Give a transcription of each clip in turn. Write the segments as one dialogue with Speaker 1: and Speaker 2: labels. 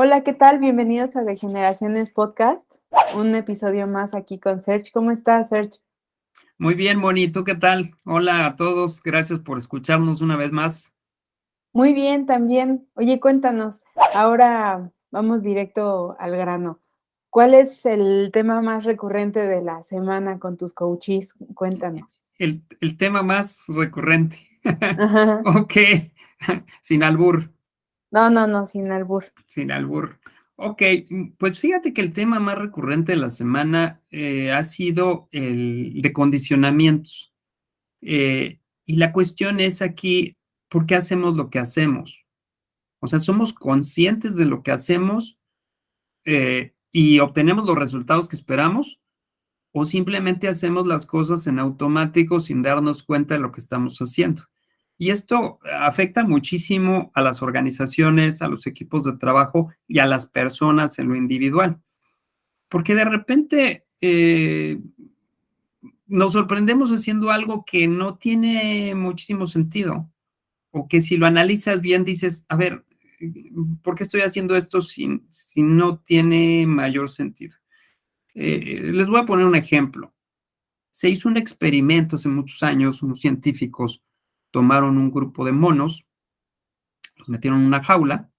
Speaker 1: Hola, ¿qué tal? Bienvenidos a De Generaciones Podcast, un episodio más aquí con Serge. ¿Cómo estás, Serge?
Speaker 2: Muy bien, Moni, ¿tú qué tal? Hola a todos, gracias por escucharnos una vez más.
Speaker 1: Muy bien, también. Oye, cuéntanos, ahora vamos directo al grano. ¿Cuál es el tema más recurrente de la semana con tus coaches? Cuéntanos.
Speaker 2: El tema más recurrente.
Speaker 1: Ajá.
Speaker 2: Ok, sin albur,
Speaker 1: No, no, no, sin albur.
Speaker 2: sin albur. Ok, pues fíjate que el tema más recurrente de la semana ha sido el de condicionamientos. Y la cuestión es aquí, ¿por qué hacemos lo que hacemos? O sea, ¿somos conscientes de lo que hacemos y obtenemos los resultados que esperamos? ¿O simplemente hacemos las cosas en automático sin darnos cuenta de lo que estamos haciendo? Y esto afecta muchísimo a las organizaciones, a los equipos de trabajo y a las personas en lo individual, porque de repente nos sorprendemos haciendo algo que no tiene muchísimo sentido, o que si lo analizas bien dices, a ver, ¿por qué estoy haciendo esto si no tiene mayor sentido? Les voy a poner un ejemplo. Se hizo un experimento hace muchos años, unos científicos tomaron un grupo de monos, los metieron en una jaula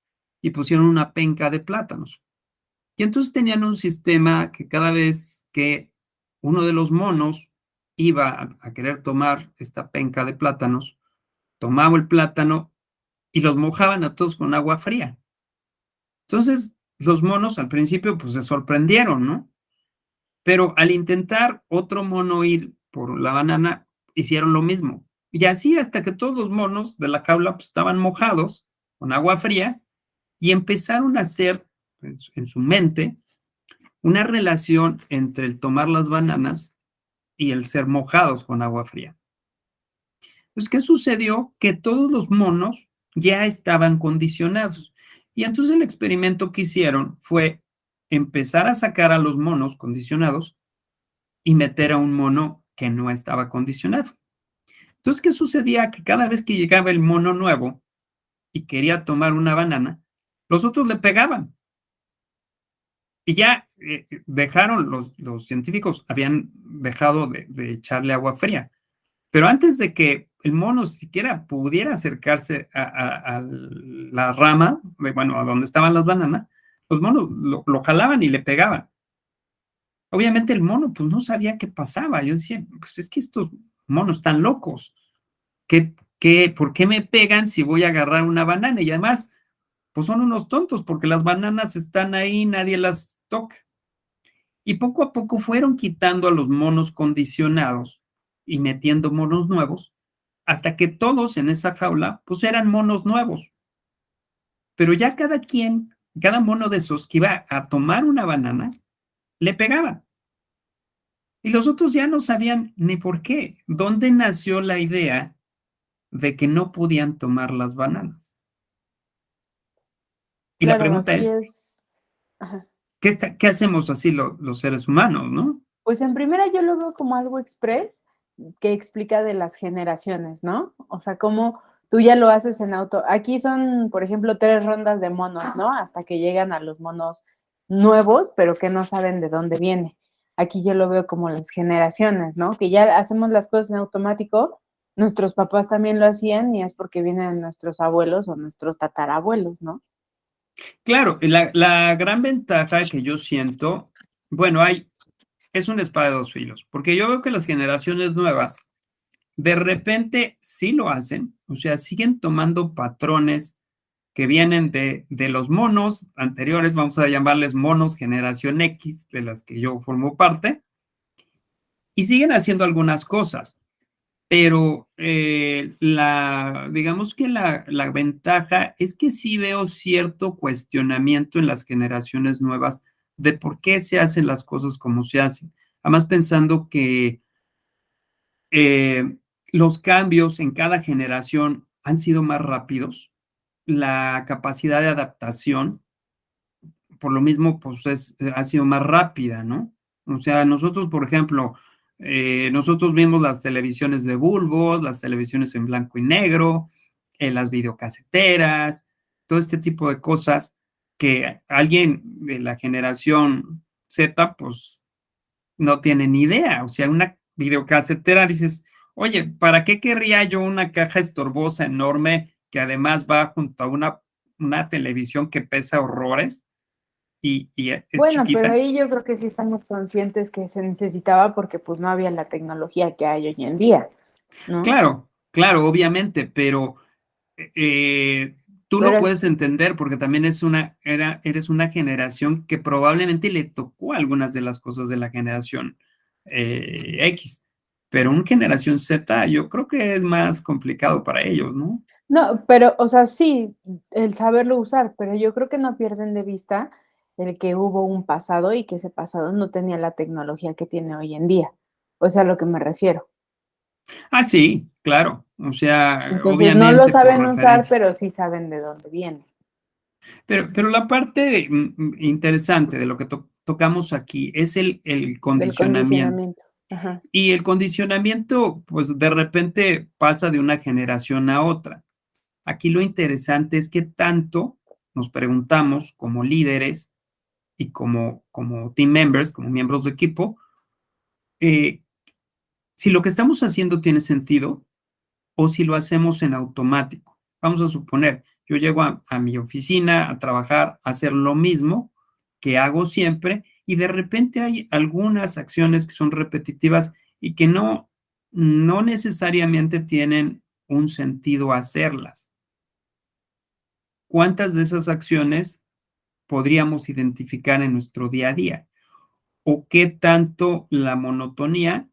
Speaker 2: y pusieron una penca de plátanos. Y entonces tenían un sistema que cada vez que uno de los monos iba a querer tomar esta penca de plátanos, tomaba el plátano y los mojaban a todos con agua fría. Entonces, los monos al principio pues se sorprendieron, ¿no? Pero al intentar otro mono ir por la banana, hicieron lo mismo. Y así hasta que todos los monos de la jaula pues, estaban mojados con agua fría y empezaron a hacer en su mente una relación entre el tomar las bananas y el ser mojados con agua fría. Pues, ¿qué sucedió? Que todos los monos ya estaban condicionados. Y entonces el experimento que hicieron fue empezar a sacar a los monos condicionados y meter a un mono que no estaba condicionado. Entonces, ¿qué sucedía? Que cada vez que llegaba el mono nuevo y quería tomar una banana, los otros le pegaban. Y ya dejaron, los científicos habían dejado de echarle agua fría. Pero antes de que el mono siquiera pudiera acercarse a la rama, bueno, a donde estaban las bananas, los monos lo jalaban y le pegaban. Obviamente el mono pues no sabía qué pasaba. Yo decía, pues es que estos monos están locos. ¿Por qué me pegan si voy a agarrar una banana? Y además, pues son unos tontos porque las bananas están ahí, nadie las toca. Y poco a poco fueron quitando a los monos condicionados y metiendo monos nuevos, hasta que todos en esa jaula, pues eran monos nuevos. Pero ya cada mono de esos que iba a tomar una banana, le pegaban. Y los otros ya no sabían ni por qué. ¿Dónde nació la idea de que no podían tomar las bananas? Y la
Speaker 1: Claro,
Speaker 2: pregunta
Speaker 1: aquí
Speaker 2: es,
Speaker 1: es. Ajá.
Speaker 2: ¿qué hacemos así los seres humanos, no?
Speaker 1: Pues en primera yo lo veo como algo express que explica de las generaciones, ¿no? O sea, cómo tú ya lo haces en auto. Aquí son, por ejemplo, 3 rondas de monos, ¿no? Hasta que llegan a los monos nuevos, pero que no saben de dónde viene. Aquí yo lo veo como las generaciones, ¿no? Que ya hacemos las cosas en automático. Nuestros papás también lo hacían y es porque vienen nuestros abuelos o nuestros tatarabuelos, ¿no?
Speaker 2: Claro, la gran ventaja que yo siento, bueno, es una espada de dos filos, porque yo veo que las generaciones nuevas de repente sí lo hacen, o sea, siguen tomando patrones que vienen de los monos anteriores, vamos a llamarles monos generación X, de las que yo formo parte, y siguen haciendo algunas cosas, pero digamos que la ventaja es que sí veo cierto cuestionamiento en las generaciones nuevas de por qué se hacen las cosas como se hacen. Además, pensando que eh, los cambios en cada generación han sido más rápidos, la capacidad de adaptación, por lo mismo, pues ha sido más rápida, ¿no? O sea, nosotros, por ejemplo, nosotros vimos las televisiones de bulbos, las televisiones en blanco y negro, las videocaseteras, todo este tipo de cosas. que alguien de la generación Z, pues no tiene ni idea. O sea, una videocasetera dices, oye, ¿para qué querría yo una caja estorbosa enorme que además va junto a una televisión que pesa horrores y es
Speaker 1: Bueno, pero
Speaker 2: chiquita?
Speaker 1: ahí yo creo que sí estamos conscientes que se necesitaba porque pues no había la tecnología que hay hoy en día, ¿no?
Speaker 2: Claro, claro, obviamente, pero eh, tú lo
Speaker 1: Pero
Speaker 2: puedes entender porque también eres una generación que probablemente le tocó algunas de las cosas de la generación X, pero una generación Z yo creo que es más complicado para ellos, ¿no?
Speaker 1: no, pero, o sea, sí, el saberlo usar, pero yo creo que no pierden de vista el que hubo un pasado y que ese pasado no tenía la tecnología que tiene hoy en día. O sea, a lo que me refiero.
Speaker 2: Ah, sí, claro, o sea,
Speaker 1: Entonces, no lo
Speaker 2: obviamente por
Speaker 1: saben usar,
Speaker 2: referencia.
Speaker 1: pero sí saben de dónde viene,
Speaker 2: Pero la parte interesante de lo que tocamos aquí es el
Speaker 1: del
Speaker 2: condicionamiento.
Speaker 1: condicionamiento. Ajá.
Speaker 2: Y el condicionamiento, pues de repente pasa de una generación a otra. Aquí lo interesante es que tanto nos preguntamos como líderes y como team members, como miembros de equipo, eh, si lo que estamos haciendo tiene sentido o si lo hacemos en automático. Vamos a suponer, yo llego a mi oficina a trabajar, a hacer lo mismo que hago siempre y de repente hay algunas acciones que son repetitivas y que no necesariamente tienen un sentido hacerlas. ¿Cuántas de esas acciones podríamos identificar en nuestro día a día? ¿O qué tanto la monotonía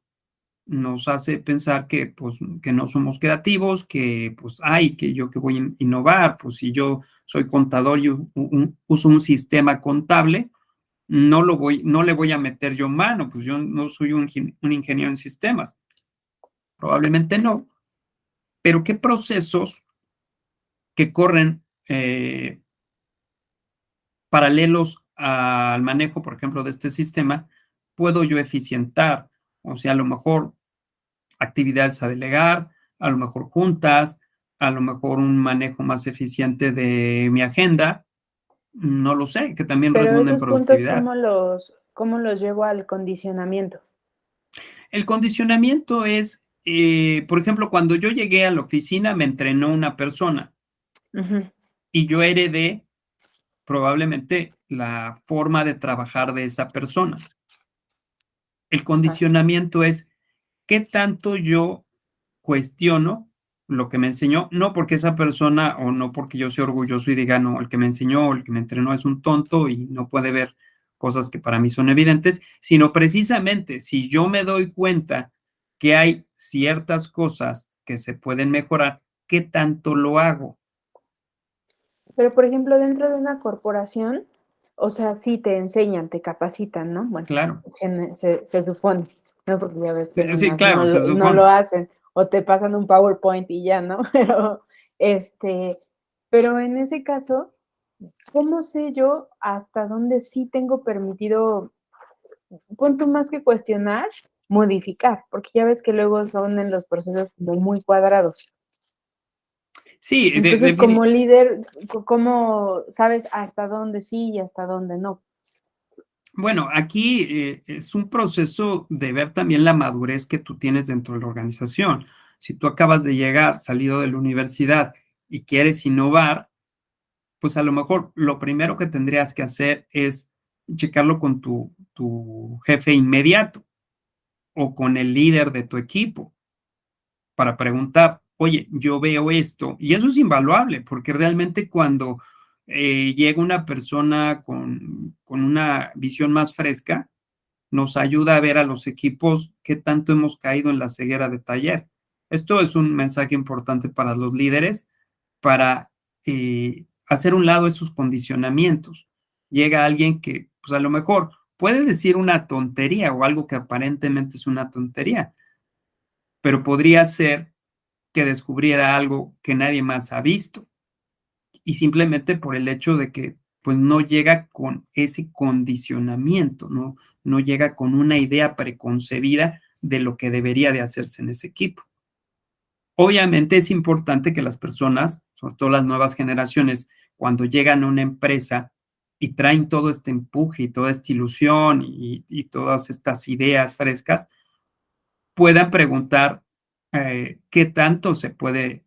Speaker 2: nos hace pensar que, pues, que no somos creativos, que, pues, ay, que yo que voy a innovar, pues, si yo soy contador y uso un sistema contable, no le voy a meter yo mano, pues, yo no soy un ingeniero en sistemas, probablemente no, pero ¿qué procesos que corren paralelos al manejo, por ejemplo, de este sistema, puedo yo eficientar? O sea, a lo mejor actividades a delegar, a lo mejor juntas, a lo mejor un manejo más eficiente de mi agenda, no lo sé, que también
Speaker 1: Pero
Speaker 2: redunda en
Speaker 1: esos puntos,
Speaker 2: productividad.
Speaker 1: cómo los llevo al condicionamiento?
Speaker 2: El condicionamiento es, por ejemplo, cuando yo llegué a la oficina me entrenó una persona
Speaker 1: Ujú,
Speaker 2: y yo heredé probablemente la forma de trabajar de esa persona. El
Speaker 1: ajá.
Speaker 2: condicionamiento es qué tanto yo cuestiono lo que me enseñó, no porque esa persona o no porque yo sea orgulloso y diga, no, el que me enseñó o el que me entrenó es un tonto y no puede ver cosas que para mí son evidentes, sino precisamente si yo me doy cuenta que hay ciertas cosas que se pueden mejorar, ¿qué tanto lo hago?
Speaker 1: Pero, por ejemplo, dentro de una corporación, o sea, sí te enseñan, te capacitan, ¿no? Bueno,
Speaker 2: Claro.
Speaker 1: se supone, ¿no? Porque ya ves que
Speaker 2: Sí,
Speaker 1: nomás
Speaker 2: claro, se
Speaker 1: no lo
Speaker 2: supone.
Speaker 1: hacen, o te pasan un PowerPoint y ya, ¿no? Pero, este, pero en ese caso, ¿cómo sé yo hasta dónde sí tengo permitido, punto más que cuestionar, modificar? Porque ya ves que luego son en los procesos como muy cuadrados.
Speaker 2: Sí,
Speaker 1: Entonces, como líder, ¿cómo sabes hasta dónde sí y hasta dónde no?
Speaker 2: bueno, aquí es un proceso de ver también la madurez que tú tienes dentro de la organización. Si tú acabas de llegar, salido de la universidad y quieres innovar, pues a lo mejor lo primero que tendrías que hacer es checarlo con tu jefe inmediato o con el líder de tu equipo para preguntar, oye, yo veo esto, y eso es invaluable, porque realmente cuando llega una persona con una visión más fresca, nos ayuda a ver a los equipos qué tanto hemos caído en la ceguera de taller. Esto es un mensaje importante para los líderes para hacer un lado esos condicionamientos. Llega alguien que, pues a lo mejor puede decir una tontería o algo que aparentemente es una tontería, pero podría ser que descubriera algo que nadie más ha visto y simplemente por el hecho de que pues no llega con ese condicionamiento, no llega con una idea preconcebida de lo que debería de hacerse en ese equipo. Obviamente es importante que las personas, sobre todo las nuevas generaciones, cuando llegan a una empresa, y traen todo este empuje y toda esta ilusión y todas estas ideas frescas, puedan preguntar qué tanto se puede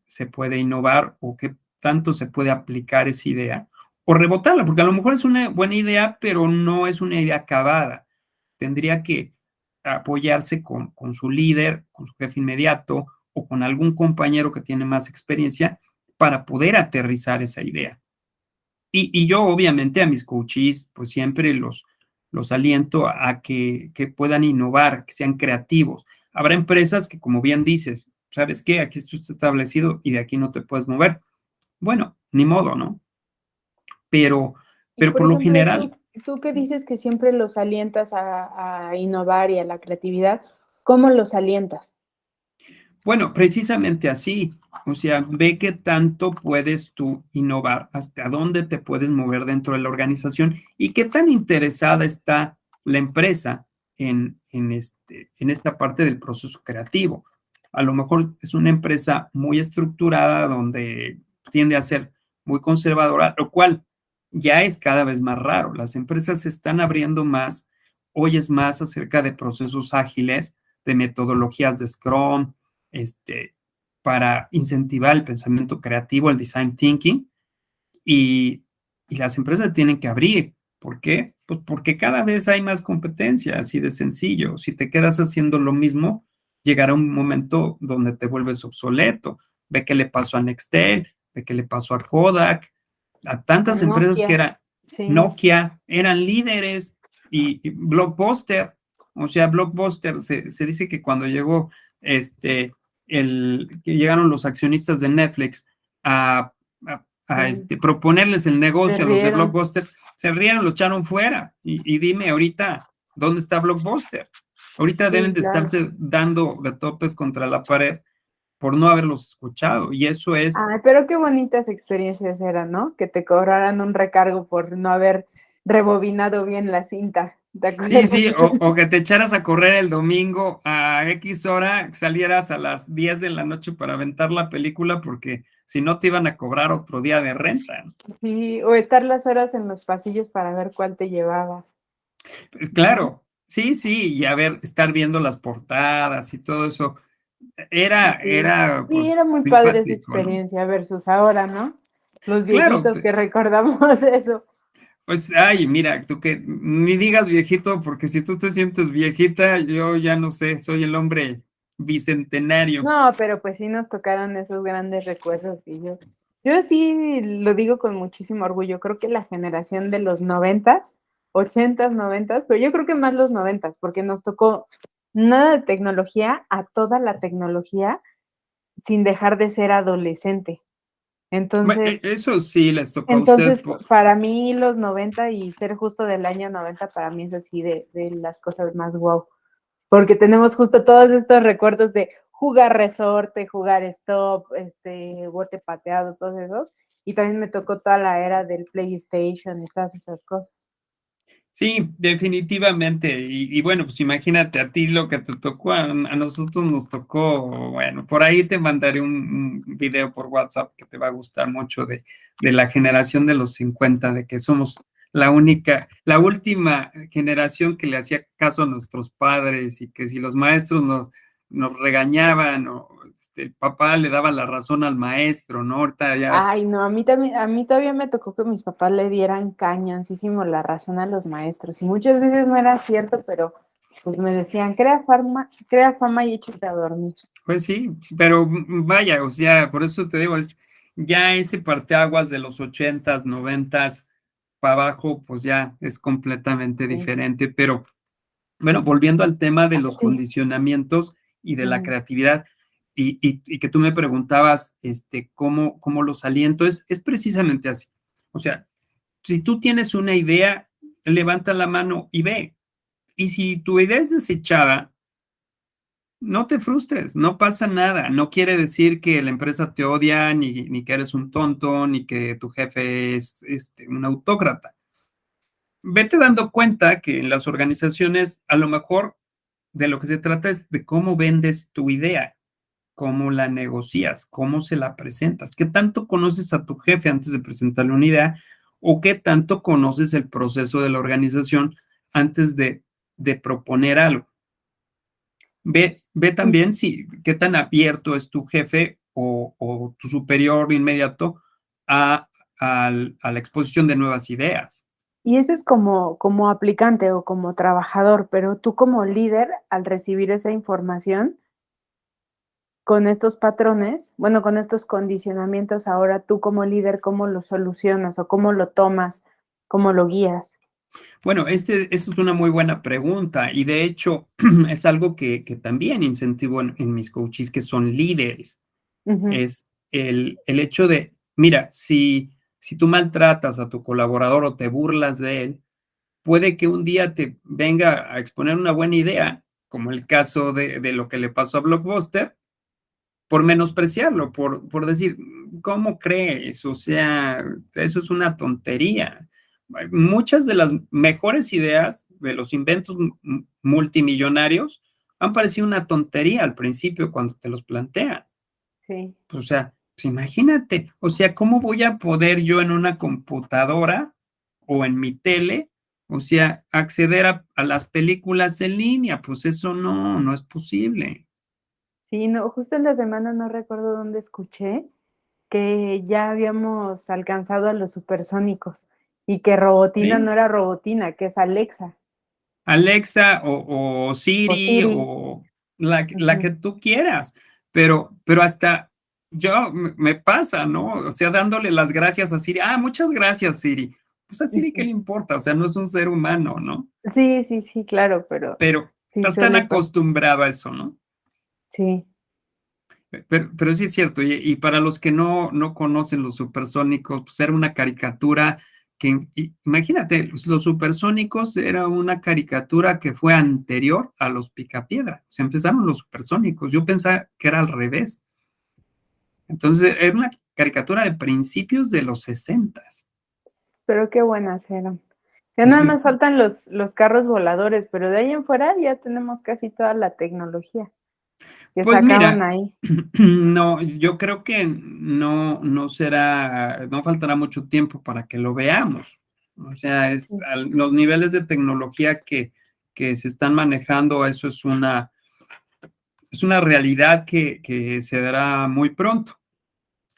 Speaker 2: innovar o qué tanto se puede aplicar esa idea o rebotarla, porque a lo mejor es una buena idea, pero no es una idea acabada. Tendría que apoyarse con su líder, con su jefe inmediato o con algún compañero que tiene más experiencia para poder aterrizar esa idea. Y yo obviamente a mis coaches, pues siempre los aliento a que puedan innovar, que sean creativos. Habrá empresas que, como bien dices, ¿sabes qué? Aquí esto está establecido y de aquí no te puedes mover. Bueno, ni modo, ¿no? Pero,
Speaker 1: Y
Speaker 2: pero
Speaker 1: por
Speaker 2: por lo
Speaker 1: ejemplo,
Speaker 2: general,
Speaker 1: tú que dices que siempre los alientas a innovar y a la creatividad, ¿cómo los alientas?
Speaker 2: bueno, precisamente así. O sea, ve qué tanto puedes tú innovar, hasta dónde te puedes mover dentro de la organización y qué tan interesada está la empresa en esta parte del proceso creativo. A lo mejor es una empresa muy estructurada donde tiende a ser muy conservadora, lo cual ya es cada vez más raro. Las empresas se están abriendo más, hoy es más acerca de procesos ágiles, de metodologías de Scrum, este, para incentivar el pensamiento creativo, el design thinking, y, y las empresas tienen que abrir. ¿Por qué? Pues porque cada vez hay más competencia, así de sencillo. Si te quedas haciendo lo mismo, llegará un momento donde te vuelves obsoleto. Ve qué le pasó a Nextel, ve qué le pasó a Kodak, a
Speaker 1: A
Speaker 2: tantas empresas que
Speaker 1: Nokia,
Speaker 2: eran
Speaker 1: sí.
Speaker 2: Nokia, eran líderes y Blockbuster, o sea, Blockbuster se dice que cuando llegó que llegaron los accionistas de Netflix a, proponerles el
Speaker 1: Se
Speaker 2: negocio a los de
Speaker 1: rieron,
Speaker 2: Blockbuster, se rieron, los echaron fuera. Y dime ahorita, ¿dónde está Blockbuster? Ahorita deben
Speaker 1: sí,
Speaker 2: de
Speaker 1: claro.
Speaker 2: estarse dando de topes contra la pared por no haberlos escuchado. Y eso es.
Speaker 1: Ay, pero qué bonitas experiencias eran, ¿no? Que te cobraran un recargo por no haber rebobinado bien la cinta, ¿te
Speaker 2: Sí,
Speaker 1: acuerdas?
Speaker 2: sí, o que te echaras a correr el domingo a X hora, salieras a las 10 de la noche para aventar la película porque si no te iban a cobrar otro día de renta.
Speaker 1: Sí, o estar las horas en los pasillos para ver cuál te llevabas,
Speaker 2: Pues
Speaker 1: ¿no?
Speaker 2: claro, sí, sí, y a ver, estar viendo las portadas y todo eso,
Speaker 1: Sí,
Speaker 2: era
Speaker 1: sí, era
Speaker 2: pues
Speaker 1: muy padre esa
Speaker 2: simpático, ¿no?
Speaker 1: experiencia versus ahora, ¿no? Los
Speaker 2: Claro,
Speaker 1: viejitos que recordamos eso.
Speaker 2: pues, ay, mira, tú que ni digas viejito, porque si tú te sientes viejita, yo ya no sé, soy el hombre bicentenario.
Speaker 1: No, pero pues sí nos tocaron esos grandes recuerdos y yo sí lo digo con muchísimo orgullo. Creo que la generación de los noventas, ochentas, noventas, pero yo creo que más los noventas, porque nos tocó nada de tecnología a toda la tecnología sin dejar de ser adolescente. Entonces,
Speaker 2: Eso sí les tocó a ustedes.
Speaker 1: entonces para mí los 90 y ser justo del año 90 para mí es así de las cosas más wow. Porque tenemos justo todos estos recuerdos de jugar resorte, jugar stop, bote pateado, todos esos. Y también me tocó toda la era del PlayStation y todas esas cosas.
Speaker 2: Sí, definitivamente. Y bueno, pues imagínate a ti lo que te tocó, a nosotros nos tocó, bueno, por ahí te mandaré un video por WhatsApp que te va a gustar mucho de la generación de los 50, de que somos la última generación que le hacía caso a nuestros padres y que si los maestros nos regañaban o el papá le daba la razón al maestro, ¿no? Ahorita ya.
Speaker 1: Ay, no, a mí también, a mí todavía me tocó que mis papás le dieran cañoncísimo la razón a los maestros. Y muchas veces no era cierto, pero pues me decían, crea fama y échate a dormir.
Speaker 2: Pues sí, pero vaya, o sea, por eso te digo, es ya ese parteaguas de los 80s, 90s para abajo, pues ya es completamente
Speaker 1: Sí,
Speaker 2: diferente. Pero bueno, volviendo al tema de los
Speaker 1: sí.
Speaker 2: condicionamientos y de la
Speaker 1: Ujú.
Speaker 2: creatividad, y que tú me preguntabas, cómo los aliento, es precisamente así. O sea, si tú tienes una idea, levanta la mano y ve. Y si tu idea es desechada, no te frustres, no pasa nada. No quiere decir que la empresa te odia, ni que eres un tonto, ni que tu jefe es un autócrata. Vete dando cuenta que en las organizaciones a lo mejor de lo que se trata es de cómo vendes tu idea, cómo la negocias, cómo se la presentas, qué tanto conoces a tu jefe antes de presentarle una idea o qué tanto conoces el proceso de la organización antes de proponer algo. Ve
Speaker 1: Y,
Speaker 2: también si qué tan abierto es tu jefe o tu superior inmediato a, a la exposición de nuevas ideas.
Speaker 1: y eso es como aplicante o como trabajador, pero tú como líder, al recibir esa información con estos patrones, bueno, con estos condicionamientos, ahora tú como líder, ¿cómo lo solucionas o cómo lo tomas, cómo lo guías?
Speaker 2: Bueno, esa es una muy buena pregunta y de hecho es algo que también incentivo en mis coaches que son líderes.
Speaker 1: Ujú,
Speaker 2: Es el hecho de, mira, si tú maltratas a tu colaborador o te burlas de él, puede que un día te venga a exponer una buena idea, como el caso de lo que le pasó a Blockbuster, por menospreciarlo, por decir, ¿cómo crees? O sea, eso es una tontería. Muchas de las mejores ideas de los inventos multimillonarios han parecido una tontería al principio cuando te los plantean.
Speaker 1: sí.
Speaker 2: O sea, pues imagínate, o sea, ¿cómo voy a poder yo en una computadora o en mi tele, o sea, acceder a las películas en línea? Pues eso no es posible.
Speaker 1: Sí, no, justo en la semana no recuerdo dónde escuché que ya habíamos alcanzado a los supersónicos y que Robotina no
Speaker 2: ¿Sí?
Speaker 1: era Robotina, que es Alexa
Speaker 2: Alexa o
Speaker 1: o
Speaker 2: Siri
Speaker 1: Siri.
Speaker 2: o la
Speaker 1: Ujú,
Speaker 2: que tú quieras, pero hasta yo me pasa, ¿no? O sea, dándole las gracias a Siri. Muchas gracias, Siri. Pues a Siri, ¿qué
Speaker 1: ujú.
Speaker 2: le importa? O sea, no es un ser humano, ¿no?
Speaker 1: Sí, sí, sí, claro, pero
Speaker 2: Pero
Speaker 1: sí
Speaker 2: estás tan
Speaker 1: suele pasar.
Speaker 2: acostumbrado a eso, ¿no?
Speaker 1: Sí,
Speaker 2: Pero sí es cierto, y para los que no conocen los supersónicos, pues era una caricatura que, imagínate, los supersónicos era una caricatura que fue anterior a los Picapiedra. O sea, empezaron los supersónicos. Yo pensaba que era al revés. Entonces, era una caricatura de principios de los 60.
Speaker 1: pero qué buenas eran. Ya nada más
Speaker 2: Entonces,
Speaker 1: faltan los carros voladores, pero de ahí en fuera ya tenemos casi toda la tecnología que
Speaker 2: pues
Speaker 1: sacaban
Speaker 2: mira,
Speaker 1: ahí.
Speaker 2: no, yo creo que no faltará mucho tiempo para que lo veamos. O sea,
Speaker 1: Sí,
Speaker 2: los niveles de tecnología que se están manejando, eso es una realidad que se dará muy pronto.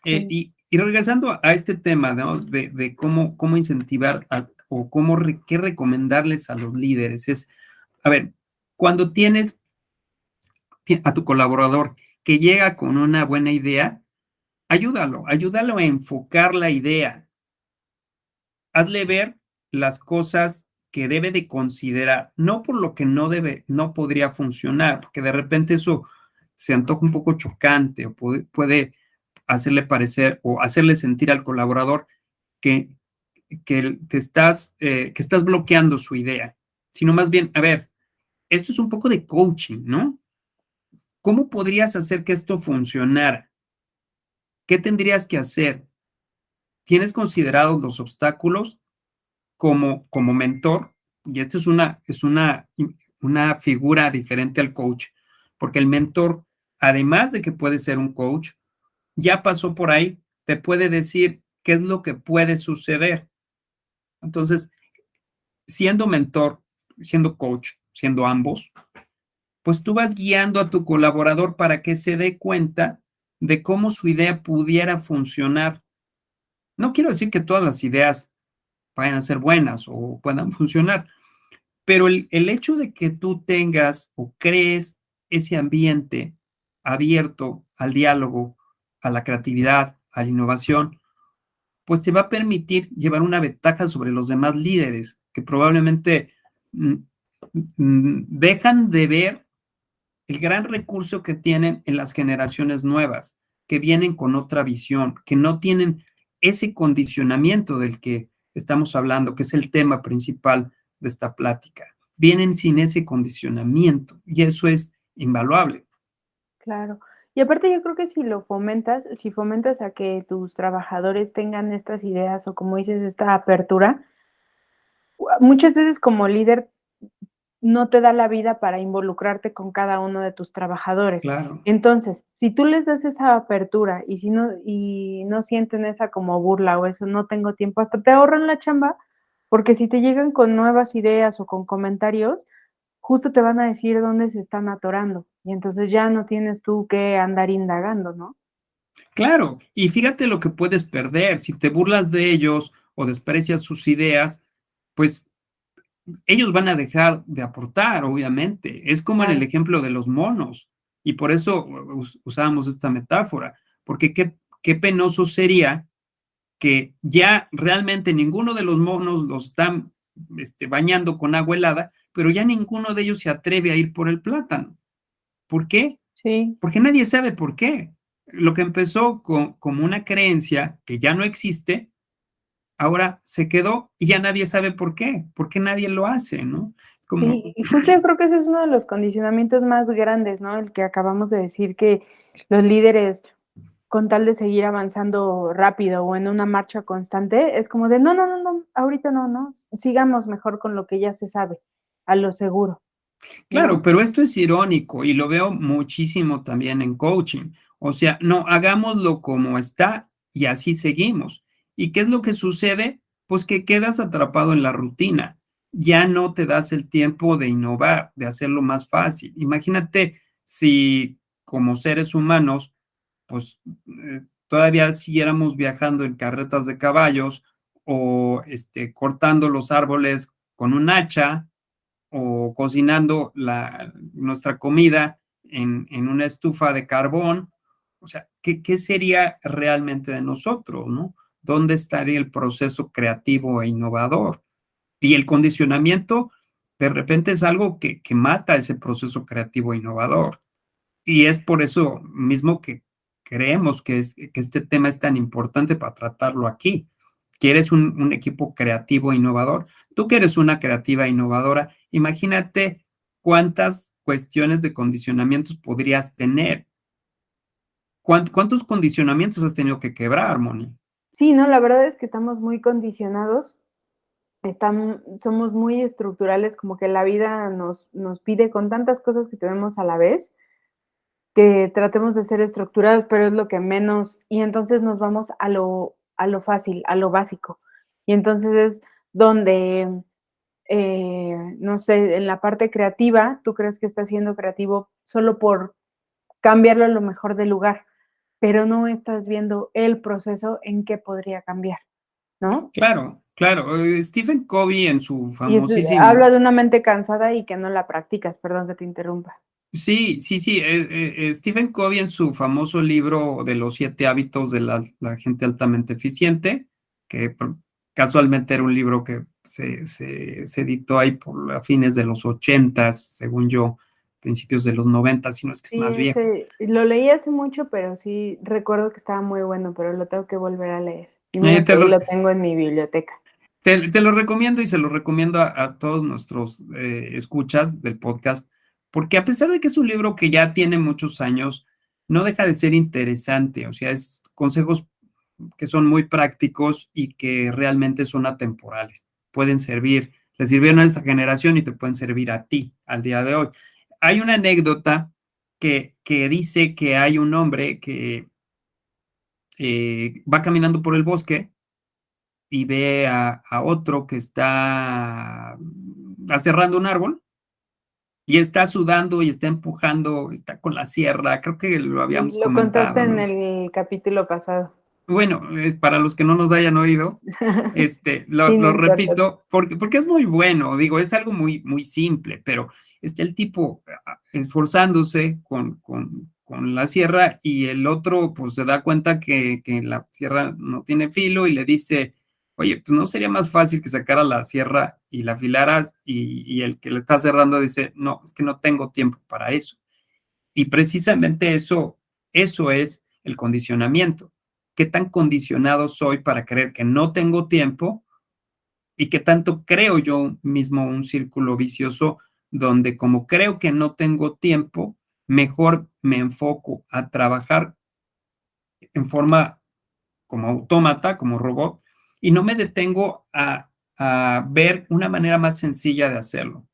Speaker 1: sí,
Speaker 2: Y regresando a este tema, ¿no? De cómo incentivar o qué recomendarles a los líderes, a ver, cuando tienes a tu colaborador que llega con una buena idea, ayúdalo a enfocar la idea. Hazle ver las cosas que debe de considerar, no por lo que no podría funcionar, porque de repente eso se antoja un poco chocante o puede hacerle parecer o hacerle sentir al colaborador que, que estás bloqueando su idea, sino más bien, a ver, esto es un poco de coaching, ¿no? ¿Cómo podrías hacer que esto funcionara? ¿Qué tendrías que hacer? ¿Tienes considerados los obstáculos como mentor? Y esta es una figura diferente al coach, porque el mentor, además de que puede ser un coach, ya pasó por ahí, te puede decir qué es lo que puede suceder. Entonces, siendo mentor, siendo coach, siendo ambos, pues tú vas guiando a tu colaborador para que se dé cuenta de cómo su idea pudiera funcionar. No quiero decir que todas las ideas vayan a ser buenas o puedan funcionar, pero el hecho de que tú tengas o crees ese ambiente abierto al diálogo, a la creatividad, a la innovación, pues te va a permitir llevar una ventaja sobre los demás líderes que probablemente mm, dejan de ver el gran recurso que tienen en las generaciones nuevas, que vienen con otra visión, que no tienen ese condicionamiento del que estamos hablando, que es el tema principal de esta plática. Vienen sin ese condicionamiento y eso es invaluable.
Speaker 1: claro. Y aparte yo creo que si fomentas a que tus trabajadores tengan estas ideas o como dices, esta apertura, muchas veces como líder no te da la vida para involucrarte con cada uno de tus trabajadores.
Speaker 2: Claro,
Speaker 1: Entonces, si tú les das esa apertura y no sienten esa como burla o eso, no tengo tiempo, hasta te ahorran la chamba, porque si te llegan con nuevas ideas o con comentarios, justo te van a decir dónde se están atorando, y entonces ya no tienes tú que andar indagando, ¿no?
Speaker 2: claro. Y fíjate lo que puedes perder. Si te burlas de ellos o desprecias sus ideas, pues ellos van a dejar de aportar, obviamente. Es como en el
Speaker 1: Claro,
Speaker 2: ejemplo de los monos. Y por eso usábamos esta metáfora, porque qué penoso sería que ya realmente ninguno de los monos los están bañando con agua helada, pero ya ninguno de ellos se atreve a ir por el plátano. ¿Por qué?
Speaker 1: sí.
Speaker 2: Porque nadie sabe por qué. Lo que empezó como una creencia que ya no existe, ahora se quedó y ya nadie sabe por qué nadie lo hace, ¿no? Es como,
Speaker 1: Sí, y justo yo creo que ese es uno de los condicionamientos más grandes, ¿no? El que acabamos de decir que los líderes, con tal de seguir avanzando rápido o en una marcha constante, es como de no, no, no, no, ahorita no, no, sigamos mejor con lo que ya se sabe, a lo seguro,
Speaker 2: claro,
Speaker 1: ¿no?
Speaker 2: pero esto es irónico y lo veo muchísimo también en coaching. O sea, no, hagámoslo como está y así seguimos. ¿Y qué es lo que sucede? Pues que quedas atrapado en la rutina. Ya no te das el tiempo de innovar, de hacerlo más fácil. Imagínate si como seres humanos, pues todavía siguiéramos viajando en carretas de caballos o cortando los árboles con un hacha o cocinando nuestra comida en una estufa de carbón. O sea, ¿qué sería realmente de nosotros, no? ¿Dónde estaría el proceso creativo e innovador? Y el condicionamiento, de repente, es algo que mata ese proceso creativo e innovador. Y es por eso mismo que creemos que este tema es tan importante para tratarlo aquí. ¿Quieres un equipo creativo e innovador? Tú que eres una creativa e innovadora, imagínate cuántas cuestiones de condicionamientos podrías tener. ¿Cuántos condicionamientos has tenido que quebrar, Moni?
Speaker 1: Sí, no, la verdad es que estamos muy condicionados, somos muy estructurales, como que la vida nos pide con tantas cosas que tenemos a la vez, que tratemos de ser estructurados, pero es lo que menos y entonces nos vamos a lo fácil, a lo básico. Y entonces es donde, no sé, en la parte creativa, tú crees que estás siendo creativo solo por cambiarlo a lo mejor de lugar, pero no estás viendo el proceso en que podría cambiar, ¿no?
Speaker 2: Claro, claro. Stephen Covey en su
Speaker 1: Y es habla
Speaker 2: famosísimo.
Speaker 1: de una mente cansada y que no la practicas, perdón que te interrumpa.
Speaker 2: Sí, sí, sí. Stephen Covey en su famoso libro de los 7 hábitos de la gente altamente eficiente, que casualmente era un libro que se editó ahí por a fines de los 80, según yo, principios de los 90, si no es que es
Speaker 1: Sí,
Speaker 2: más viejo.
Speaker 1: ese lo leí hace mucho, pero sí recuerdo que estaba muy bueno, pero lo tengo que volver a leer. Y
Speaker 2: Eh,
Speaker 1: mira que
Speaker 2: te,
Speaker 1: ahí
Speaker 2: re-
Speaker 1: lo tengo en mi biblioteca.
Speaker 2: te lo recomiendo y se lo recomiendo a todos nuestros escuchas del podcast, porque a pesar de que es un libro que ya tiene muchos años, no deja de ser interesante. O sea, es consejos que son muy prácticos y que realmente son atemporales. Pueden servir, le sirvieron a esa generación y te pueden servir a ti al día de hoy. Hay una anécdota que dice que hay un hombre que va caminando por el bosque y ve a otro que está aserrando un árbol y está sudando y está empujando, está con la sierra, creo que lo
Speaker 1: Sí,
Speaker 2: habíamos
Speaker 1: lo contaste
Speaker 2: comentado,
Speaker 1: en
Speaker 2: ¿no?
Speaker 1: el capítulo pasado.
Speaker 2: Bueno, para los que no nos hayan oído,
Speaker 1: Sí, no
Speaker 2: lo
Speaker 1: importa.
Speaker 2: repito, porque es muy bueno, digo, es algo muy, muy simple, pero el tipo esforzándose con la sierra y el otro pues se da cuenta que la sierra no tiene filo y le dice, oye, pues no sería más fácil que sacara la sierra y la afilaras y el que le está cerrando dice, no, es que no tengo tiempo para eso. Y precisamente eso es el condicionamiento. ¿Qué tan condicionado soy para creer que no tengo tiempo y qué tanto creo yo mismo un círculo vicioso donde como creo que no tengo tiempo, mejor me enfoco a trabajar en forma como autómata, como robot, y no me detengo a ver una manera más sencilla de hacerlo?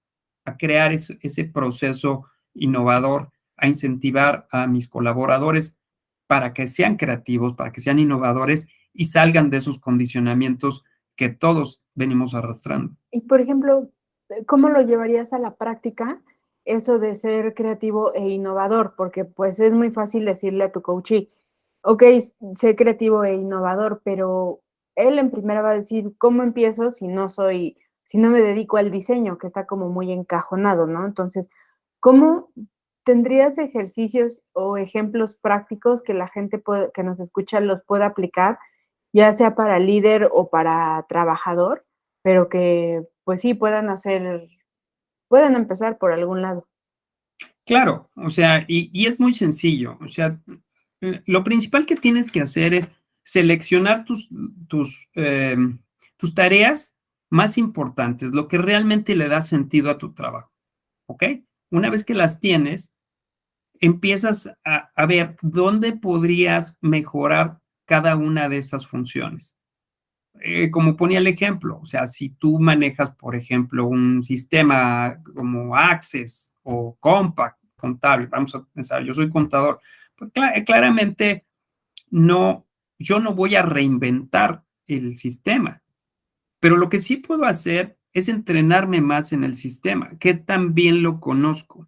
Speaker 2: a crear ese proceso innovador, a incentivar a mis colaboradores para que sean creativos, para que sean innovadores y salgan de esos condicionamientos que todos venimos arrastrando.
Speaker 1: Y, por ejemplo, ¿cómo lo llevarías a la práctica eso de ser creativo e innovador? Porque, pues, es muy fácil decirle a tu coachee: "Okey, sé creativo e innovador", pero él en primera va a decir: "¿Cómo empiezo si no me dedico al diseño?", que está como muy encajonado, ¿no? Entonces, ¿cómo tendrías ejercicios o ejemplos prácticos que la gente que nos escucha los pueda aplicar, ya sea para líder o para trabajador, pero que, pues sí, puedan empezar por algún lado?
Speaker 2: Claro, o sea, y es muy sencillo, o sea, lo principal que tienes que hacer es seleccionar tus tareas más importantes, lo que realmente le da sentido a tu trabajo, ¿ok? Una vez que las tienes, empiezas a ver dónde podrías mejorar cada una de esas funciones. Como ponía el ejemplo, o sea, si tú manejas, por ejemplo, un sistema como Access o Compact contable, vamos a pensar, yo soy contador, pues claramente no, yo no voy a reinventar el sistema, pero lo que sí puedo hacer es entrenarme más en el sistema, que también lo conozco.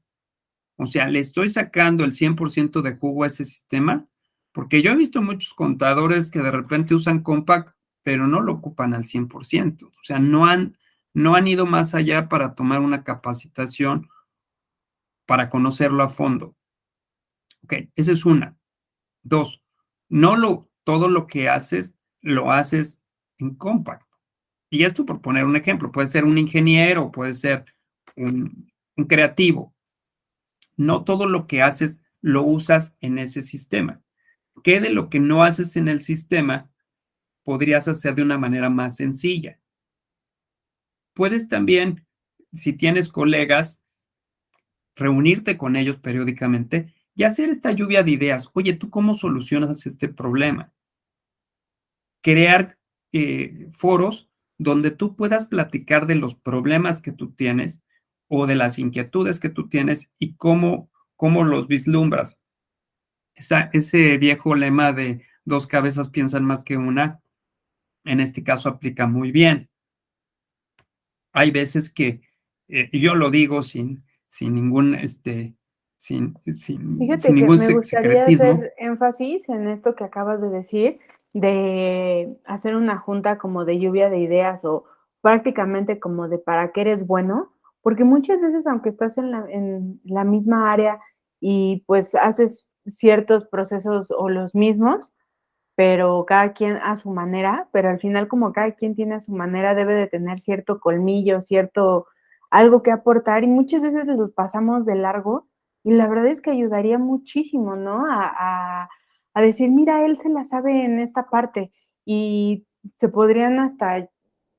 Speaker 2: O sea, le estoy sacando el 100% de jugo a ese sistema, porque yo he visto muchos contadores que de repente usan Compact, pero no lo ocupan al 100%. O sea, no han ido más allá para tomar una capacitación para conocerlo a fondo. Ok, esa es una. Dos, todo lo que haces, lo haces en Compact. Y esto por poner un ejemplo, puede ser un ingeniero, puede ser un creativo. No todo lo que haces lo usas en ese sistema. ¿Qué de lo que no haces en el sistema podrías hacer de una manera más sencilla? Puedes también, si tienes colegas, reunirte con ellos periódicamente y hacer esta lluvia de ideas. Oye, ¿tú cómo solucionas este problema? Crear foros donde tú puedas platicar de los problemas que tú tienes o de las inquietudes que tú tienes y cómo los vislumbras. Ese viejo lema de dos cabezas piensan más que una, en este caso aplica muy bien. Hay veces que yo lo digo sin ningún, sin
Speaker 1: Fíjate que
Speaker 2: ningún
Speaker 1: me gustaría
Speaker 2: secretismo.
Speaker 1: hacer énfasis en esto que acabas de decir, de hacer una junta como de lluvia de ideas o prácticamente como de para qué eres bueno, porque muchas veces, aunque estás en la misma área y pues haces ciertos procesos o los mismos, pero cada quien a su manera, pero al final como cada quien tiene a su manera, debe de tener cierto colmillo, cierto algo que aportar y muchas veces lo pasamos de largo y la verdad es que ayudaría muchísimo, ¿no? A decir, mira, él se la sabe en esta parte y se podrían hasta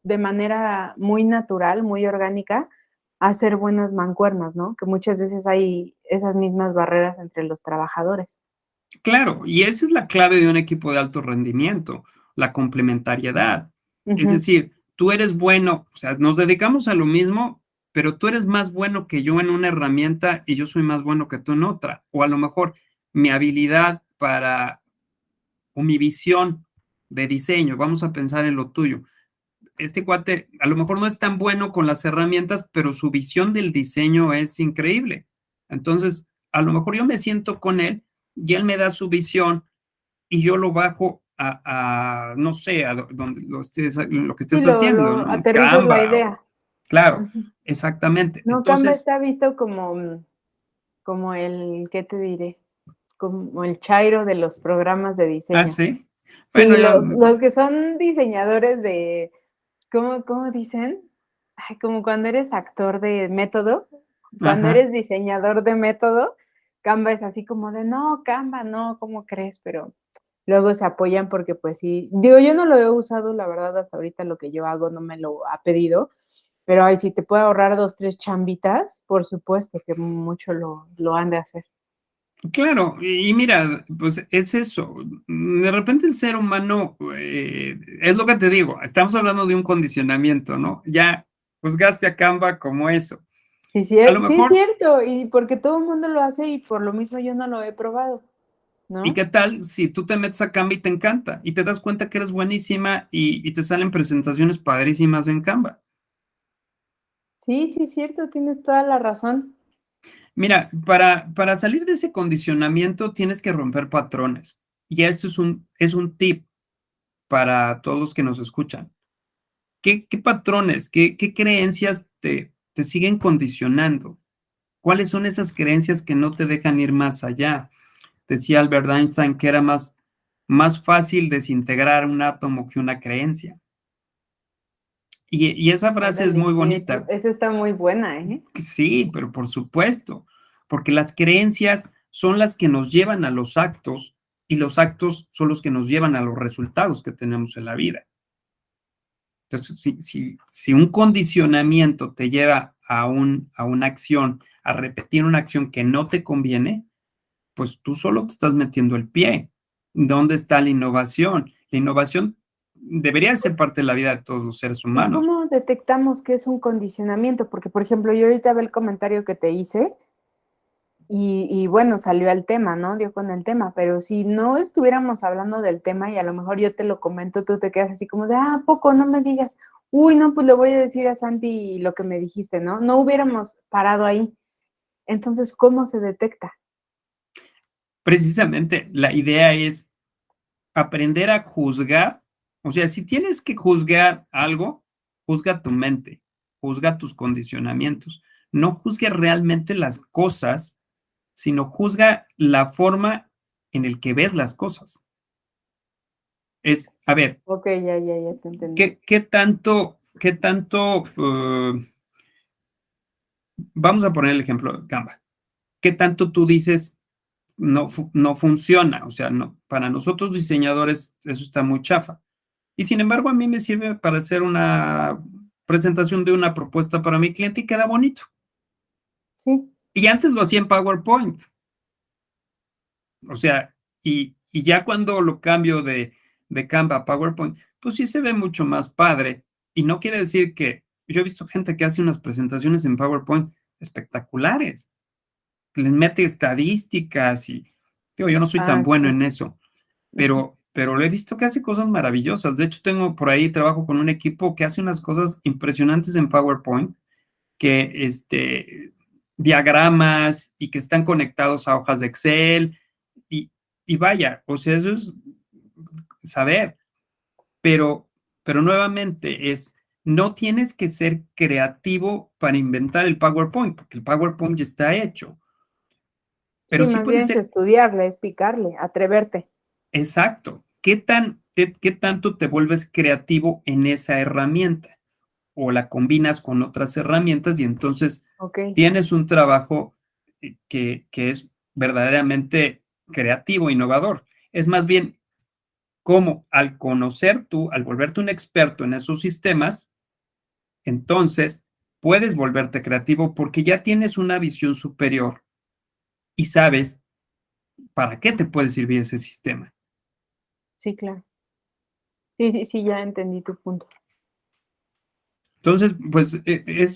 Speaker 1: de manera muy natural, muy orgánica, hacer buenas mancuernas, ¿no? Que muchas veces hay esas mismas barreras entre los trabajadores.
Speaker 2: Claro, y esa es la clave de un equipo de alto rendimiento, la complementariedad. Es
Speaker 1: Ujú.
Speaker 2: decir, tú eres bueno, o sea, nos dedicamos a lo mismo, pero tú eres más bueno que yo en una herramienta y yo soy más bueno que tú en otra. O a lo mejor mi habilidad o mi visión de diseño, vamos a pensar en lo tuyo. Este cuate a lo mejor no es tan bueno con las herramientas, pero su visión del diseño es increíble. Entonces, a lo mejor yo me siento con él y él me da su visión y yo lo bajo no sé, a donde lo que
Speaker 1: Sí,
Speaker 2: estés haciendo,
Speaker 1: lo
Speaker 2: ¿no? En
Speaker 1: aterrizas la
Speaker 2: Canva
Speaker 1: idea.
Speaker 2: o, claro,
Speaker 1: Ujú.
Speaker 2: exactamente.
Speaker 1: No, Canva
Speaker 2: Entonces,
Speaker 1: está visto como, como el, ¿qué te diré? Como el chairo de los programas de diseño.
Speaker 2: sí. Bueno,
Speaker 1: Sí, los que son diseñadores de, ¿cómo dicen? Ay, como cuando eres actor de método, cuando
Speaker 2: ajá.
Speaker 1: eres diseñador de método, Canva es así como de: "No, Canva no, ¿cómo crees?". Pero luego se apoyan porque, pues sí, digo, yo no lo he usado, la verdad, hasta ahorita lo que yo hago no me lo ha pedido, pero, ay, si te puede ahorrar 2 3 chambitas, por supuesto que mucho lo han de hacer.
Speaker 2: Claro, y mira, pues es eso. De repente el ser humano, es lo que te digo, estamos hablando de un condicionamiento, ¿no? Ya juzgaste a Canva como eso.
Speaker 1: Sí,
Speaker 2: A lo
Speaker 1: sí es
Speaker 2: mejor,
Speaker 1: cierto, y porque todo el mundo lo hace y por lo mismo yo no lo he probado,
Speaker 2: ¿y
Speaker 1: ¿no?
Speaker 2: qué tal si tú te metes a Canva y te encanta y te das cuenta que eres buenísima y te salen presentaciones padrísimas en Canva?
Speaker 1: Sí, sí es cierto, tienes toda la razón.
Speaker 2: Mira, para salir de ese condicionamiento tienes que romper patrones. Y esto es un tip para todos los que nos escuchan. ¿Qué patrones, qué creencias te siguen condicionando? ¿Cuáles son esas creencias que no te dejan ir más allá? Decía Albert Einstein que era más fácil desintegrar un átomo que una creencia. Y esa frase es
Speaker 1: Órale,
Speaker 2: muy
Speaker 1: sí,
Speaker 2: bonita.
Speaker 1: esa está muy buena, ¿eh?
Speaker 2: Sí, pero por supuesto, porque las creencias son las que nos llevan a los actos y los actos son los que nos llevan a los resultados que tenemos en la vida. Entonces, si un condicionamiento te lleva a una acción, a repetir una acción que no te conviene, pues tú solo te estás metiendo el pie. ¿Dónde está la innovación? La innovación debería ser parte de la vida de todos los seres
Speaker 1: ¿Y
Speaker 2: humanos.
Speaker 1: cómo detectamos que es un condicionamiento? Porque, por ejemplo, yo ahorita veo el comentario que te hice y bueno, salió al tema, ¿no? Dio con el tema, pero si no estuviéramos hablando del tema y a lo mejor yo te lo comento, tú te quedas así como de, ¿a poco? No me digas, uy, no, pues le voy a decir a Santi lo que me dijiste, ¿no? No hubiéramos parado ahí. Entonces, ¿cómo se detecta?
Speaker 2: Precisamente la idea es aprender a juzgar. O sea, si tienes que juzgar algo, juzga tu mente, juzga tus condicionamientos. No juzgue realmente las cosas, sino juzga la forma en el que ves las cosas. Es, a ver,
Speaker 1: Ok, ya te entendí.
Speaker 2: qué tanto, vamos a poner el ejemplo de Canva, qué tanto tú dices no funciona? O sea, no, para nosotros diseñadores eso está muy chafa. Y sin embargo, a mí me sirve para hacer una presentación de una propuesta para mi cliente y queda bonito.
Speaker 1: Sí,
Speaker 2: Y antes lo hacía en PowerPoint. O sea, y ya cuando lo cambio de Canva a PowerPoint, pues sí se ve mucho más padre. Y no quiere decir que yo he visto gente que hace unas presentaciones en PowerPoint espectaculares, que les mete estadísticas y, digo, yo no soy tan
Speaker 1: ah,
Speaker 2: bueno
Speaker 1: sí.
Speaker 2: en eso,
Speaker 1: Ujú.
Speaker 2: pero lo he visto que hace cosas maravillosas. De hecho, tengo por ahí, trabajo con un equipo que hace unas cosas impresionantes en PowerPoint, que diagramas y que están conectados a hojas de Excel y, y vaya, o sea, eso es saber, pero, pero nuevamente no tienes que ser creativo para inventar el PowerPoint, porque el PowerPoint ya está hecho, pero
Speaker 1: Sí,
Speaker 2: sí
Speaker 1: más
Speaker 2: puede
Speaker 1: bien es
Speaker 2: ser
Speaker 1: estudiarle, es picarle, atreverte.
Speaker 2: exacto. ¿Qué tanto te vuelves creativo en esa herramienta? O la combinas con otras herramientas y entonces
Speaker 1: Ok.
Speaker 2: tienes un trabajo que es verdaderamente creativo, innovador. Es más bien como al conocer tú, al volverte un experto en esos sistemas, entonces puedes volverte creativo porque ya tienes una visión superior y sabes para qué te puede servir ese sistema.
Speaker 1: Sí, claro. Sí, sí, sí, ya entendí tu punto.
Speaker 2: Entonces, pues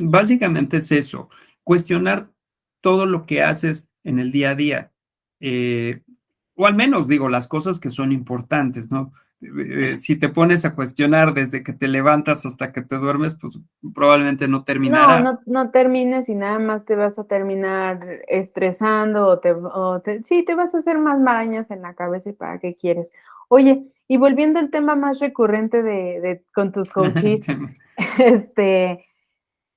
Speaker 2: básicamente es eso, cuestionar todo lo que haces en el día a día, eh, o al menos digo las cosas que son importantes, ¿no? Si te pones a cuestionar desde que te levantas hasta que te duermes, pues probablemente no
Speaker 1: No,
Speaker 2: terminarás.
Speaker 1: no termines y nada más te vas a terminar estresando sí, te vas a hacer más marañas en la cabeza y para qué quieres. Oye, y volviendo al tema más recurrente de con tus coaches, este,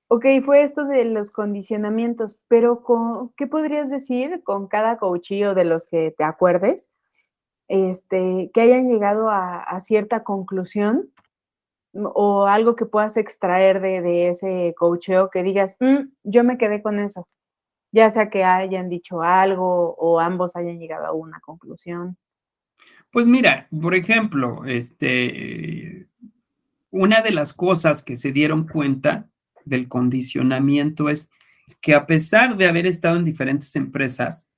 Speaker 1: okey, fue esto de los condicionamientos, pero ¿qué podrías decir con cada coachí o de los que te acuerdes, que hayan llegado a cierta conclusión o algo que puedas extraer de ese coacheo que digas: yo me quedé con eso", ya sea que hayan dicho algo o ambos hayan llegado a una conclusión.
Speaker 2: Pues mira, por ejemplo, una de las cosas que se dieron cuenta del condicionamiento es que a pesar de haber estado en diferentes empresas,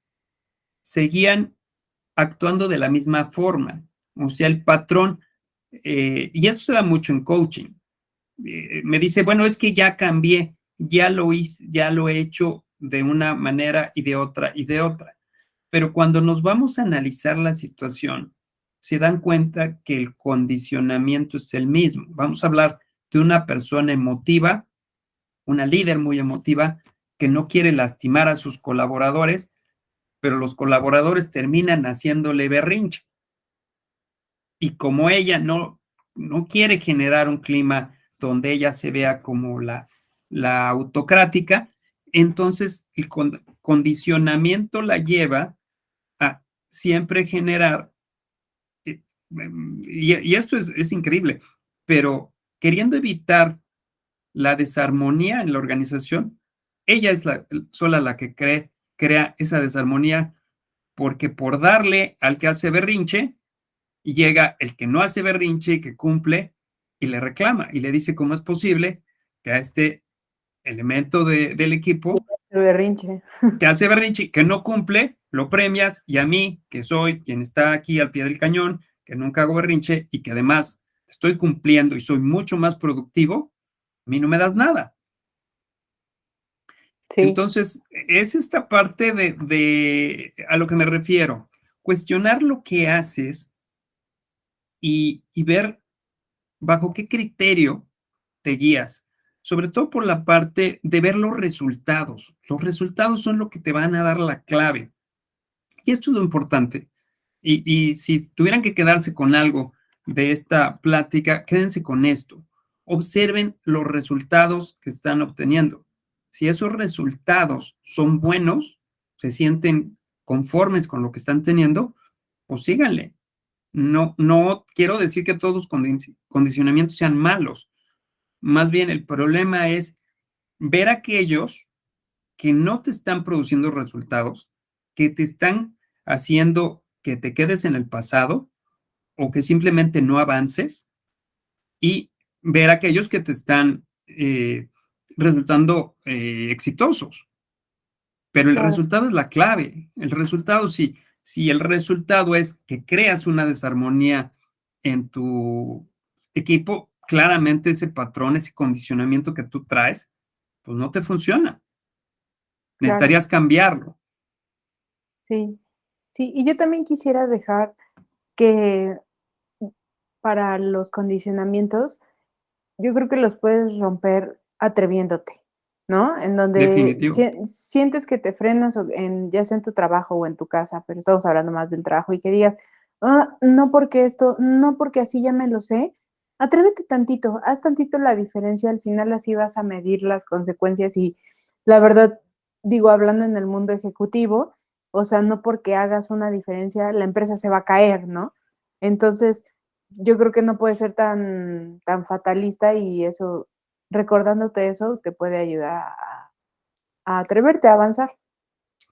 Speaker 2: seguían actuando de la misma forma. O sea, el patrón, y eso se da mucho en coaching. Me dice, bueno, es que ya cambié. ya lo he hecho de una manera y de otra y de otra. Pero cuando nos vamos a analizar la situación, se dan cuenta que el condicionamiento es el mismo. Vamos a hablar de una persona emotiva, una líder muy emotiva, que no quiere lastimar a sus colaboradores, pero los colaboradores terminan haciéndole berrinche. Y como ella no quiere generar un clima donde ella se vea como la autocrática, entonces el condicionamiento la lleva a siempre generar, y esto es increíble, pero queriendo evitar la desarmonía en la organización, ella es sola la que crea esa desarmonía, porque por darle al que hace berrinche, llega el que no hace berrinche y que cumple y le reclama y le dice cómo es posible que a este elemento del equipo
Speaker 1: El berrinche.
Speaker 2: que hace berrinche, que no cumple, lo premias, y a mí, que soy quien está aquí al pie del cañón, que nunca hago berrinche y que además estoy cumpliendo y soy mucho más productivo, a mí no me das nada.
Speaker 1: Sí,
Speaker 2: Entonces, es esta parte a lo que me refiero, cuestionar lo que haces y ver bajo qué criterio te guías, sobre todo por la parte de ver los resultados. Los resultados son lo que te van a dar la clave. Y esto es lo importante. Y si tuvieran que quedarse con algo de esta plática, quédense con esto. Observen los resultados que están obteniendo. Si esos resultados son buenos, se sienten conformes con lo que están teniendo, pues síganle. No quiero decir que todos los condicionamientos sean malos. Más bien el problema es ver aquellos que no te están produciendo resultados, que te están haciendo que te quedes en el pasado o que simplemente no avances, y ver aquellos que te están resultando exitosos. Pero el
Speaker 1: claro,
Speaker 2: resultado es la clave. El resultado, si el resultado es que creas una desarmonía en tu equipo, claramente ese patrón, ese condicionamiento que tú traes, pues no te funciona.
Speaker 1: claro.
Speaker 2: Necesitarías cambiarlo.
Speaker 1: Sí, sí. Y yo también quisiera dejar que para los condicionamientos, yo creo que los puedes romper atreviéndote, ¿no? En donde
Speaker 2: Definitivo.
Speaker 1: sientes que te frenas o en, ya sea en tu trabajo o en tu casa, pero estamos hablando más del trabajo y que digas, ah, no porque esto, no porque así ya me lo sé. Atrévete tantito, haz tantito la diferencia, al final así vas a medir las consecuencias y la verdad, digo, hablando en el mundo ejecutivo, o sea, no porque hagas una diferencia, la empresa se va a caer, ¿no? Entonces, yo creo que no puede ser tan fatalista y eso, recordándote eso, te puede ayudar a atreverte a avanzar.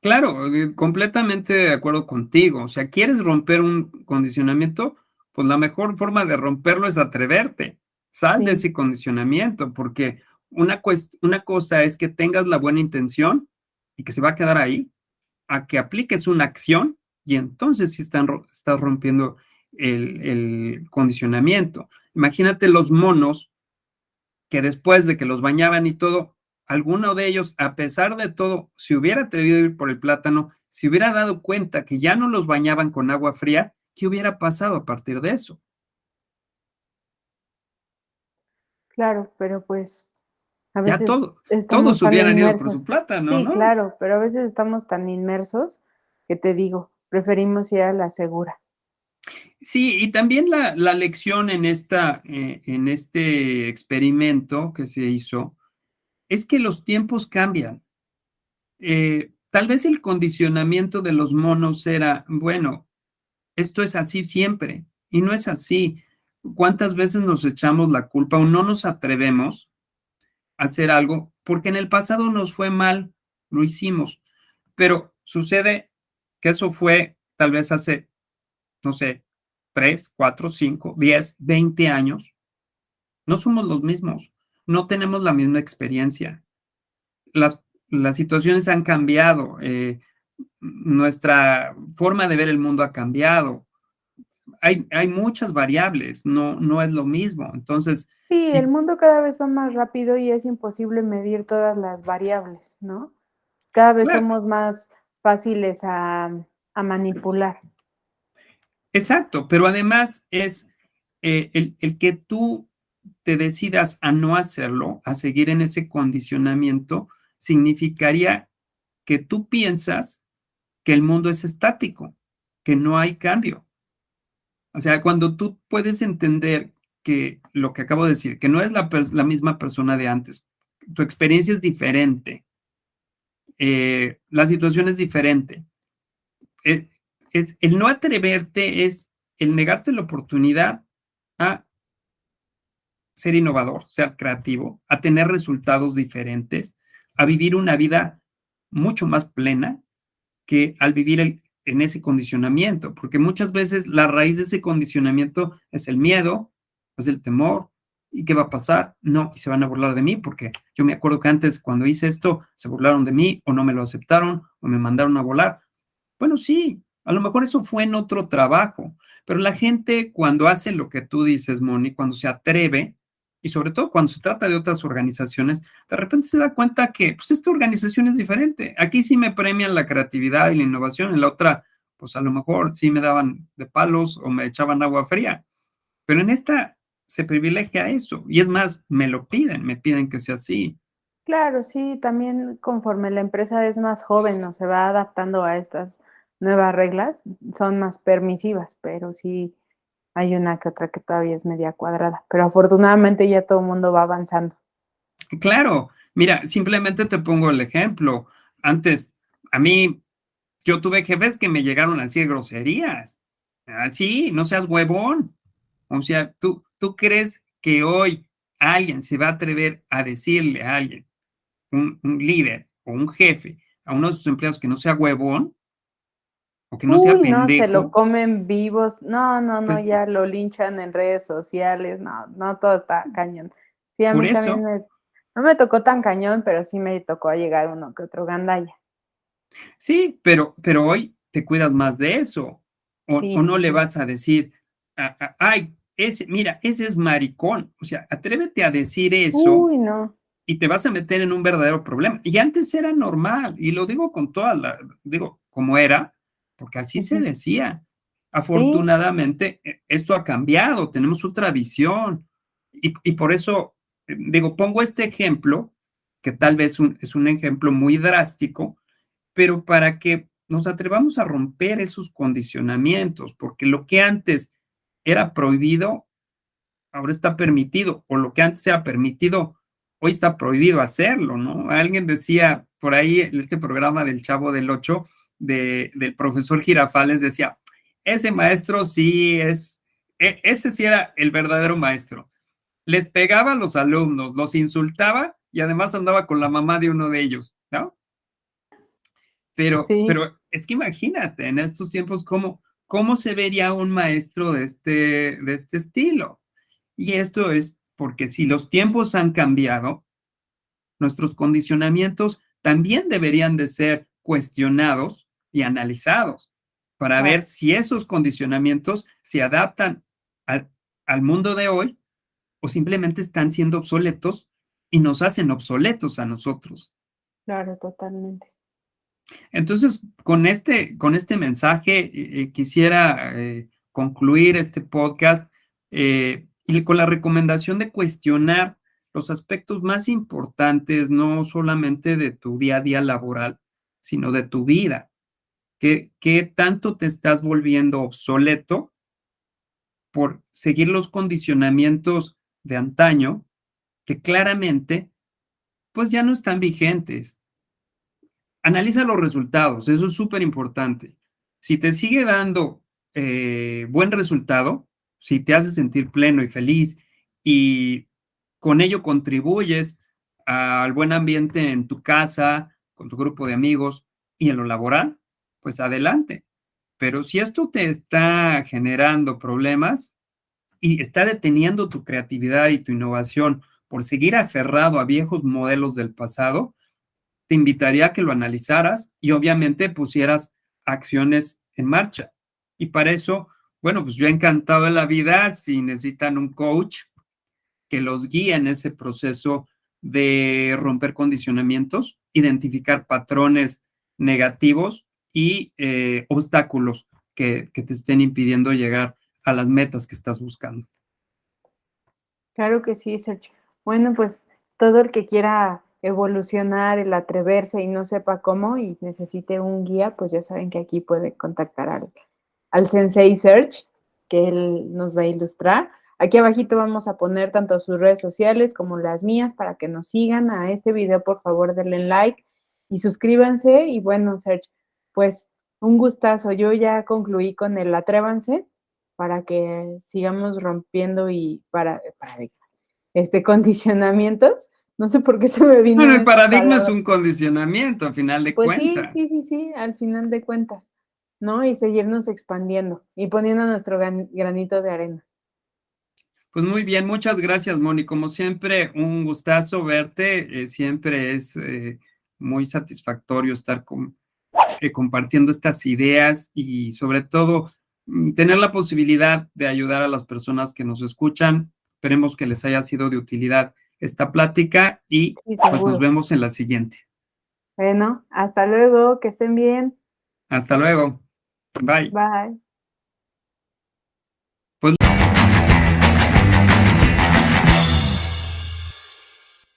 Speaker 2: Claro, completamente de acuerdo contigo. O sea, ¿quieres romper un condicionamiento? Pues la mejor forma de romperlo es atreverte. Sal de
Speaker 1: Sí,
Speaker 2: ese condicionamiento, porque una cosa es que tengas la buena intención y que se va a quedar ahí, a que apliques una acción y entonces sí estás rompiendo el condicionamiento. Imagínate los monos que después de que los bañaban y todo, alguno de ellos, a pesar de todo, se hubiera atrevido a ir por el plátano, se hubiera dado cuenta que ya no los bañaban con agua fría, ¿qué hubiera pasado a partir de eso?
Speaker 1: claro, pero pues a
Speaker 2: Ya
Speaker 1: veces estamos
Speaker 2: todos
Speaker 1: tan
Speaker 2: hubieran ido por
Speaker 1: inmersos.
Speaker 2: su plátano,
Speaker 1: Sí,
Speaker 2: ¿no?
Speaker 1: claro, pero a veces estamos tan inmersos que te digo, preferimos ir a la segura.
Speaker 2: Sí, y también la lección en este experimento que se hizo es que los tiempos cambian. Tal vez el condicionamiento de los monos era, bueno, esto es así siempre, y no es así. ¿Cuántas veces nos echamos la culpa o no nos atrevemos a hacer algo porque en el pasado nos fue mal, lo hicimos? Pero sucede que eso fue tal vez hace, no sé, 3, 4, 5, 10, 20 años. No somos los mismos, no tenemos la misma experiencia. Las situaciones han cambiado, nuestra forma de ver el mundo ha cambiado. hay muchas variables, no es lo mismo. Entonces,
Speaker 1: Sí, el
Speaker 2: sí,
Speaker 1: mundo cada vez va más rápido y es imposible medir todas las variables, ¿no? Cada vez
Speaker 2: claro,
Speaker 1: somos más fáciles a manipular.
Speaker 2: exacto, pero además es el que tú te decidas a no hacerlo, a seguir en ese condicionamiento, significaría que tú piensas que el mundo es estático, que no hay cambio. O sea, cuando tú puedes entender que lo que acabo de decir, que no es la misma persona de antes, tu experiencia es diferente, la situación es diferente. eh, es el no atreverte, es el negarte la oportunidad a ser innovador, ser creativo, a tener resultados diferentes, a vivir una vida mucho más plena que al vivir en ese condicionamiento, porque muchas veces la raíz de ese condicionamiento es el miedo, es el temor. ¿Y qué va a pasar? No, y se van a burlar de mí, porque yo me acuerdo que antes cuando hice esto se burlaron de mí o no me lo aceptaron o me mandaron a volar. Bueno, sí, a lo mejor eso fue en otro trabajo, pero la gente cuando hace lo que tú dices, Moni, cuando se atreve, y sobre todo cuando se trata de otras organizaciones, de repente se da cuenta que pues esta organización es diferente. Aquí sí me premian la creatividad y la innovación, en la otra, pues a lo mejor sí me daban de palos o me echaban agua fría, pero en esta se privilegia eso, y es más, me piden que sea así.
Speaker 1: Claro, sí, también conforme la empresa es más joven o se va adaptando a estas nuevas reglas, son más permisivas, pero sí hay una que otra que todavía es media cuadrada, pero afortunadamente ya todo el mundo va avanzando.
Speaker 2: Claro, mira, simplemente te pongo el ejemplo. Antes, a mí, yo tuve jefes que me llegaron a decir groserías. Así, no seas huevón. O sea, ¿tú crees que hoy alguien se va a atrever a decirle a alguien, un líder o un jefe, a uno de sus empleados que no sea huevón o que no sea
Speaker 1: Uy, no, se lo
Speaker 2: pendejo?
Speaker 1: comen vivos. No, no, no,
Speaker 2: Pues
Speaker 1: ya lo linchan en redes sociales. No, no, todo está cañón. Sí, a
Speaker 2: por
Speaker 1: mí también
Speaker 2: eso,
Speaker 1: no me tocó tan cañón, pero sí me tocó llegar uno que otro gandalla.
Speaker 2: sí, pero hoy te cuidas más de eso. O
Speaker 1: Sí,
Speaker 2: no
Speaker 1: sí,
Speaker 2: le
Speaker 1: sí.
Speaker 2: vas a decir, ay, mira, ese es maricón. O sea, atrévete a decir eso
Speaker 1: Uy, no.
Speaker 2: y te vas a meter en un verdadero problema. Y antes era normal, y lo digo con digo, como era, porque así se
Speaker 1: Ujú.
Speaker 2: decía.
Speaker 1: Sí,
Speaker 2: Afortunadamente, esto ha cambiado, tenemos otra visión. Y por eso, digo, pongo este ejemplo, que tal vez es un ejemplo muy drástico, pero para que nos atrevamos a romper esos condicionamientos, porque lo que antes era prohibido, ahora está permitido, o lo que antes era permitido, hoy está prohibido hacerlo, ¿no? Alguien decía por ahí en este programa del Chavo del Ocho, del profesor Girafales, decía, ese maestro sí es, ese sí era el verdadero maestro. Les pegaba a los alumnos, los insultaba y además andaba con la mamá de uno de ellos, ¿no?
Speaker 1: sí,
Speaker 2: Pero es que imagínate, en estos tiempos, ¿cómo se vería un maestro de este estilo? Y esto es porque si los tiempos han cambiado, nuestros condicionamientos también deberían de ser cuestionados y analizados para ver
Speaker 1: claro,
Speaker 2: si esos condicionamientos se adaptan al, al mundo de hoy o simplemente están siendo obsoletos y nos hacen obsoletos a nosotros.
Speaker 1: claro, totalmente.
Speaker 2: Entonces, con este mensaje, quisiera concluir este podcast y con la recomendación de cuestionar los aspectos más importantes, no solamente de tu día a día laboral, sino de tu vida. ¿Qué tanto te estás volviendo obsoleto por seguir los condicionamientos de antaño que claramente, pues ya no están vigentes? Analiza los resultados, eso es súper importante. Si te sigue dando buen resultado, si te hace sentir pleno y feliz y con ello contribuyes al buen ambiente en tu casa, con tu grupo de amigos y en lo laboral, pues adelante. Pero si esto te está generando problemas y está deteniendo tu creatividad y tu innovación por seguir aferrado a viejos modelos del pasado, te invitaría a que lo analizaras y obviamente pusieras acciones en marcha. Y para eso, Bueno, pues yo encantado de la vida. Si necesitan un coach que los guíe en ese proceso de romper condicionamientos, identificar patrones negativos y obstáculos que te estén impidiendo llegar a las metas que estás buscando.
Speaker 1: Claro que sí, Sergio. Bueno, pues todo el que quiera evolucionar, el atreverse y no sepa cómo y necesite un guía, pues ya saben que aquí puede contactar al Sensei Serge, que él nos va a ilustrar. Aquí abajito vamos a poner tanto sus redes sociales como las mías para que nos sigan. A este video, por favor, denle like y suscríbanse. Y bueno, Serge, pues un gustazo. Yo ya concluí con el atrévanse para que sigamos rompiendo y para condicionamientos. No sé por qué se me
Speaker 2: Bueno,
Speaker 1: vino
Speaker 2: el
Speaker 1: esa
Speaker 2: paradigma es
Speaker 1: palabra.
Speaker 2: un condicionamiento, a final de
Speaker 1: Pues sí,
Speaker 2: cuentas.
Speaker 1: sí, sí, sí, al final de cuentas, ¿no? Y seguirnos expandiendo y poniendo nuestro granito de arena.
Speaker 2: Pues muy bien, muchas gracias, Moni. Como siempre, un gustazo verte. Siempre es muy satisfactorio estar compartiendo estas ideas y sobre todo tener la posibilidad de ayudar a las personas que nos escuchan. Esperemos que les haya sido de utilidad esta plática y
Speaker 1: Sí,
Speaker 2: pues nos
Speaker 1: seguro.
Speaker 2: vemos en la siguiente.
Speaker 1: Bueno, hasta luego, que estén bien.
Speaker 2: Hasta luego. Bye.
Speaker 1: Bye.